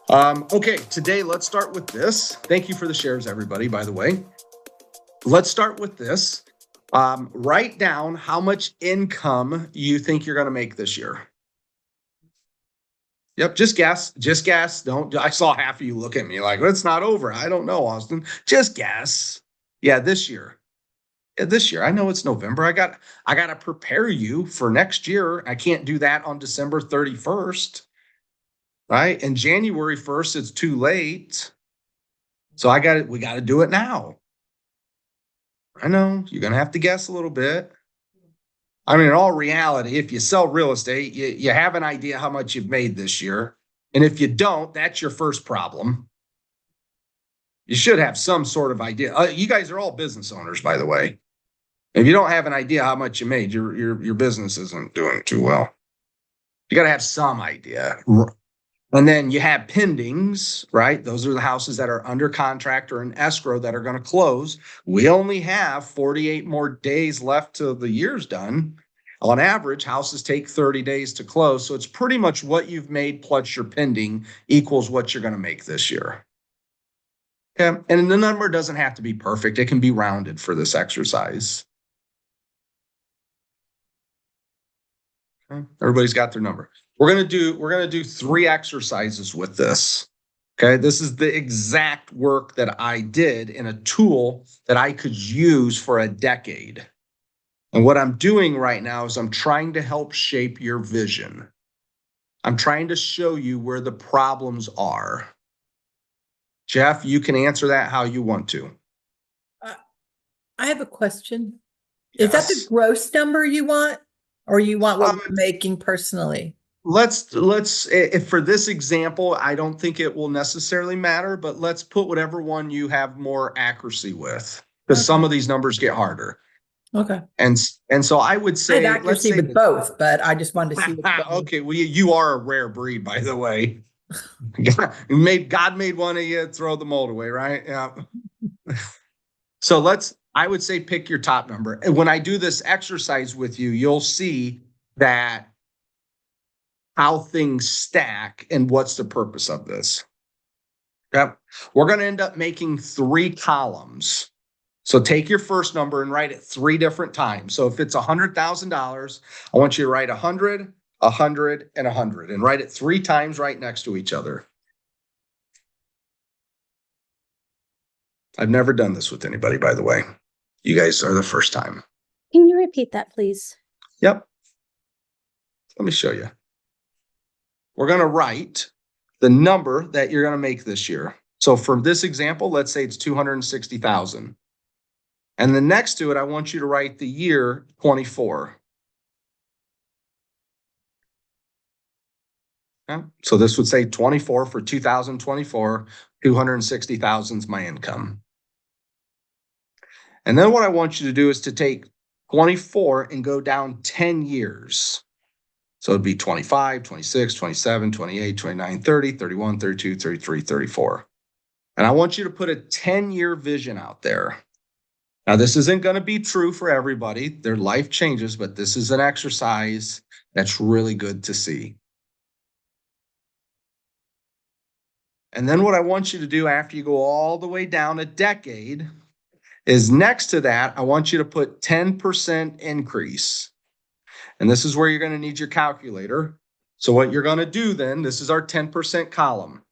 Okay, today let's start with this. Thank you for the shares, everybody, by the way. Let's start with this. Write down how much income you think you're going to make this year. Yep, just guess. Just guess. Don't. I saw half of you look at me like, it's not over. I don't know, Austin. Just guess. Yeah, this year. Yeah, this year. I know it's November. I got to prepare you for next year. I can't do that on December 31st. Right? And January 1st, it's too late. So we got to do it now. I know you're going to have to guess a little bit. I mean, in all reality, if you sell real estate, you have an idea how much you've made this year. And if you don't, that's your first problem. You should have some sort of idea. You guys are all business owners, by the way. If you don't have an idea how much you made, your business isn't doing too well. You got to have some idea. And then you have pendings, right? Those are the houses that are under contract or in escrow that are going to close. We only have 48 more days left till the year's done. On average, houses take 30 days to close. So it's pretty much what you've made plus your pending equals what you're going to make this year. Okay. And the number doesn't have to be perfect. It can be rounded for this exercise. Okay. Everybody's got their number. We're going to do 3 exercises with this. Okay. This is the exact work that I did in a tool that I could use for a decade. And what I'm doing right now is I'm trying to help shape your vision. I'm trying to show you where the problems are. Jeff, you can answer that how you want to. I have a question. Yes. Is that the gross number you want, or you want what we're making personally? Let's if for this example, I don't think it will necessarily matter, but let's put whatever one you have more accuracy with, because some of these numbers get harder. Okay. And so I would say I have accuracy with both, but I just wanted to see. Okay, well, you are a rare breed, by the way. God made one of you, throw the mold away, right? Yeah. So I would say pick your top number. And when I do this exercise with you, you'll see that how things stack and what's the purpose of this. Yep. We're going to end up making 3 columns. So take your first number and write it 3 different times. So if it's $100,000, I want you to write 100, 100, and 100, and write it 3 times right next to each other. I've never done this with anybody, by the way. You guys are the first time. Can you repeat that, please? Yep. Let me show you. We're going to write the number that you're going to make this year. So for this example, let's say it's 260,000. And then next to it, I want you to write the year 24. Okay. So this would say 24 for 2024, 260,000 is my income. And then what I want you to do is to take 24 and go down 10 years. So it'd be 25, 26, 27, 28, 29, 30, 31, 32, 33, 34. And I want you to put a 10-year vision out there. Now, this isn't going to be true for everybody. Their life changes, but this is an exercise that's really good to see. And then what I want you to do after you go all the way down a decade is next to that, I want you to put 10% increase. And this is where you're going to need your calculator. So what you're going to do then, this is our 10% column.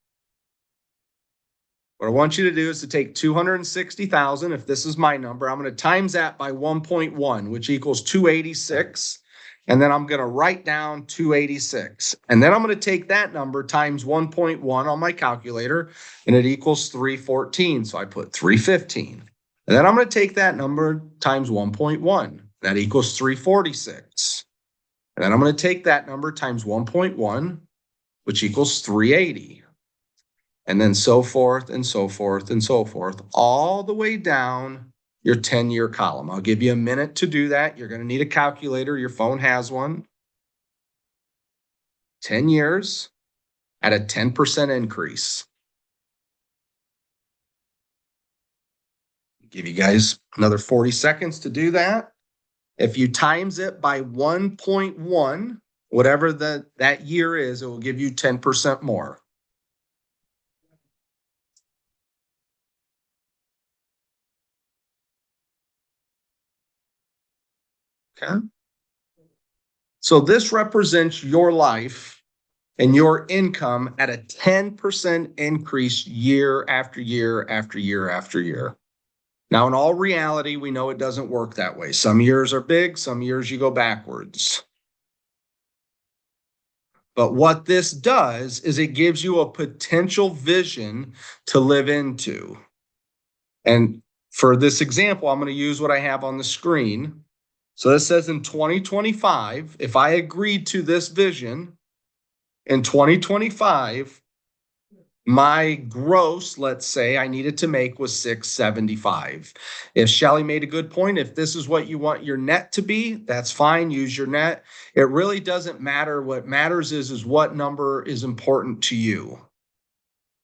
What I want you to do is to take 260,000. If this is my number, I'm going to times that by 1.1, which equals 286. And then I'm going to write down 286. And then I'm going to take that number times 1.1 on my calculator, and it equals 314. So I put 315. And then I'm going to take that number times 1.1. That equals 346. And then I'm going to take that number times 1.1, which equals 380. And then so forth and so forth and so forth, all the way down your 10-year column. I'll give you a minute to do that. You're going to need a calculator. Your phone has one. 10 years at a 10% increase. Give you guys another 40 seconds to do that. If you times it by 1.1, whatever that year is, it will give you 10% more. Okay. So this represents your life and your income at a 10% increase year after year after year after year. Now, in all reality, we know it doesn't work that way. Some years are big, some years you go backwards. But what this does is it gives you a potential vision to live into. And for this example, I'm going to use what I have on the screen. So this says in 2025, if I agreed to this vision in 2025, my gross, let's say I needed to make was 675. If Shelly made a good point, if this is what you want your net to be, that's fine. Use your net. It really doesn't matter. What matters is what number is important to you.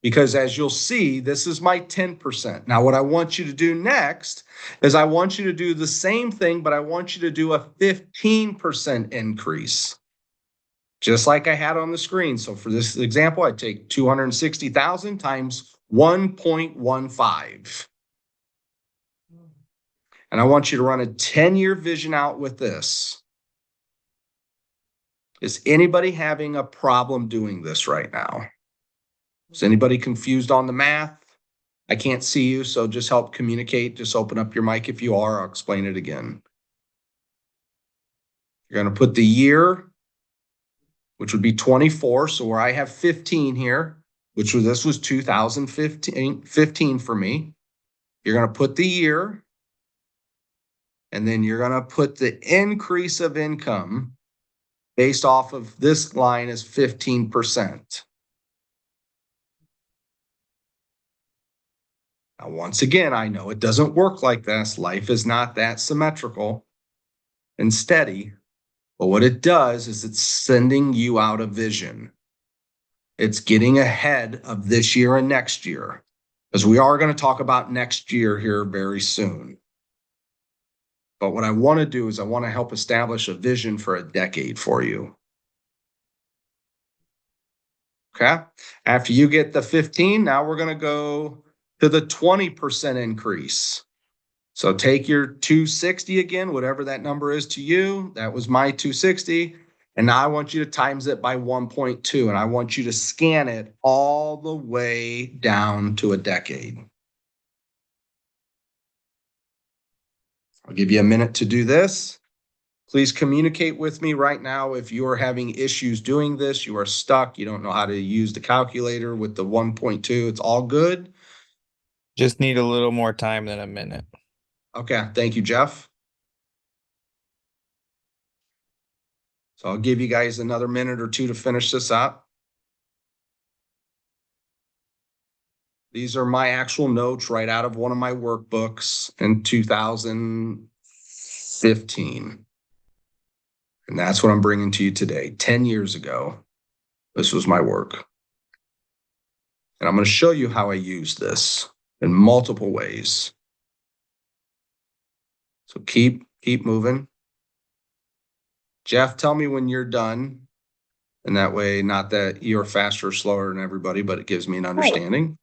Because as you'll see, this is my 10%. Now, what I want you to do next is I want you to do the same thing, but I want you to do a 15% increase. Just like I had on the screen. So for this example, I take 260,000 times 1.15. And I want you to run a 10-year vision out with this. Is anybody having a problem doing this right now? Is anybody confused on the math? I can't see you, so just help communicate. Just open up your mic if you are. I'll explain it again. You're going to put the year, which would be 24. So where I have 15 here, this was 2015 for me. You're going to put the year, and then you're going to put the increase of income based off of this line is 15%. Now, once again, I know it doesn't work like this. Life is not that symmetrical and steady. But what it does is it's sending you out a vision. It's getting ahead of this year and next year, because we are going to talk about next year here very soon. But what I want to do is I want to help establish a vision for a decade for you. Okay. After you get the 15, now we're going to go to the 20% increase. So take your 260 again, whatever that number is to you. That was my 260. And now I want you to times it by 1.2. And I want you to scan it all the way down to a decade. I'll give you a minute to do this. Please communicate with me right now if you are having issues doing this. You are stuck. You don't know how to use the calculator with the 1.2. It's all good. Just need a little more time than a minute. Okay. Thank you, Jeff. So I'll give you guys another minute or two to finish this up. These are my actual notes right out of one of my workbooks in 2015. And that's what I'm bringing to you today. 10 years ago, this was my work. And I'm going to show you how I use this in multiple ways. So keep moving. Jeff, tell me when you're done. And that way, not that you're faster or slower than everybody, but it gives me an understanding.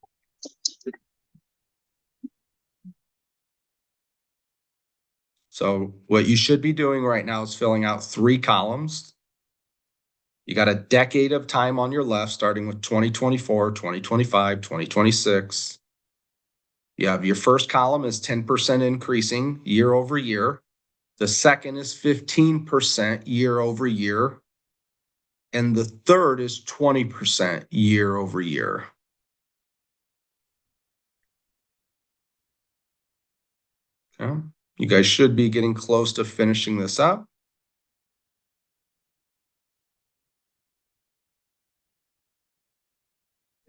So what you should be doing right now is filling out 3 columns. You got a decade of time on your left, starting with 2024, 2025, 2026. You have your first column is 10% increasing year over year. The second is 15% year over year. And the third is 20% year over year. Okay. You guys should be getting close to finishing this up.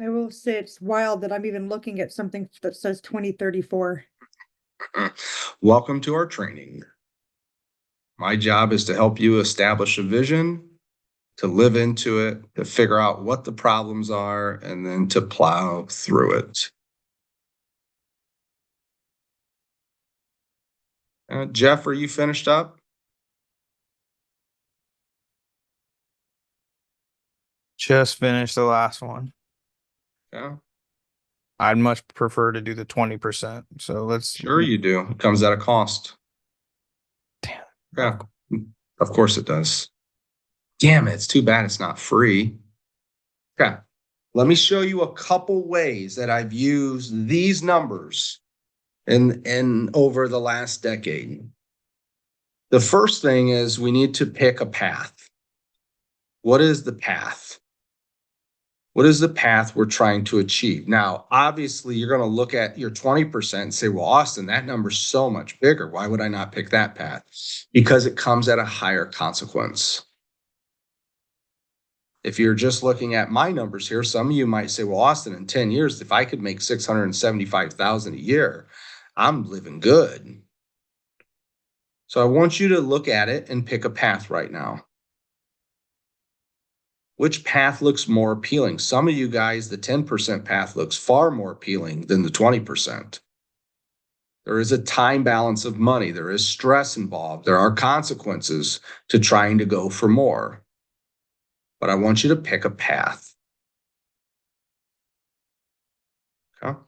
I will say it's wild that I'm even looking at something that says 2034. Welcome to our training. My job is to help you establish a vision, to live into it, to figure out what the problems are, and then to plow through it. Jeff, are you finished up? Just finished the last one. Yeah. I'd much prefer to do the 20%. So let's. Sure you do. It comes at a cost. Damn. Yeah. Of course it does. Damn it, it's too bad it's not free. Okay. Let me show you a couple ways that I've used these numbers in over the last decade. The first thing is we need to pick a path. What is the path? What is the path we're trying to achieve? Now, obviously, you're going to look at your 20% and say, well, Austin, that number's so much bigger. Why would I not pick that path? Because it comes at a higher consequence. If you're just looking at my numbers here, some of you might say, well, Austin, in 10 years, if I could make 675,000 a year, I'm living good. So I want you to look at it and pick a path right now. Which path looks more appealing? Some of you guys, the 10% path looks far more appealing than the 20%. There is a time balance of money. There is stress involved. There are consequences to trying to go for more. But I want you to pick a path. Okay.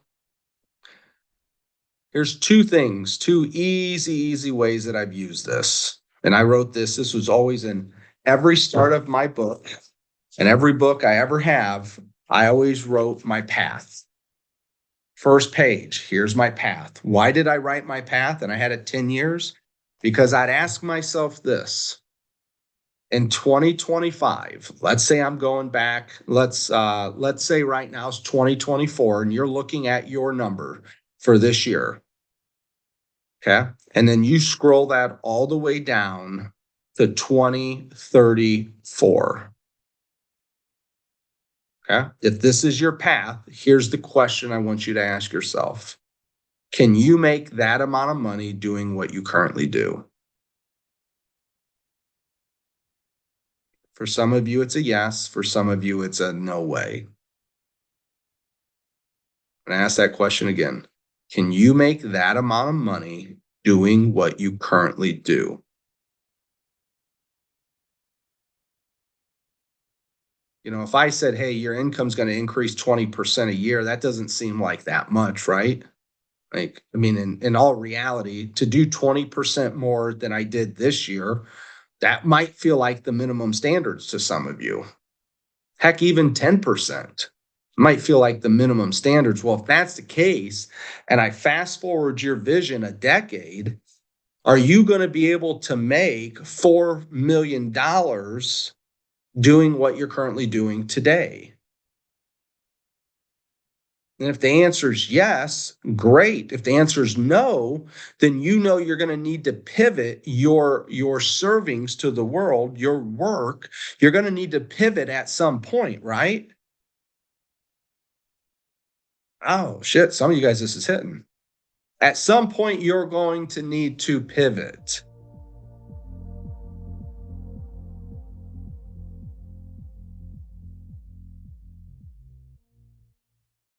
Here's two things, two easy ways that I've used this. And I wrote this. This was always in every start of my book. And every book I ever have, I always wrote my path. First page, here's my path. Why did I write my path? And I had it 10 years because I'd ask myself this. In 2025, let's say I'm going back, let's say right now it's 2024 and you're looking at your number for this year. Okay? And then you scroll that all the way down to 2034. Okay. If this is your path, here's the question I want you to ask yourself. Can you make that amount of money doing what you currently do? For some of you, it's a yes. For some of you, it's a no way. And I ask that question again. Can you make that amount of money doing what you currently do? You know, if I said, hey, your income's going to increase 20% a year, that doesn't seem like that much, right? Like, I mean, in all reality, to do 20% more than I did this year, that might feel like the minimum standards to some of you. Heck, even 10% might feel like the minimum standards. Well, if that's the case, and I fast forward your vision a decade, are you going to be able to make $4 million doing what you're currently doing today? And if the answer is yes, great. If the answer is no, then you know you're going to need to pivot your servings to the world, your work. You're going to need to pivot at some point, right? Oh, shit. Some of you guys, this is hitting. At some point, you're going to need to pivot.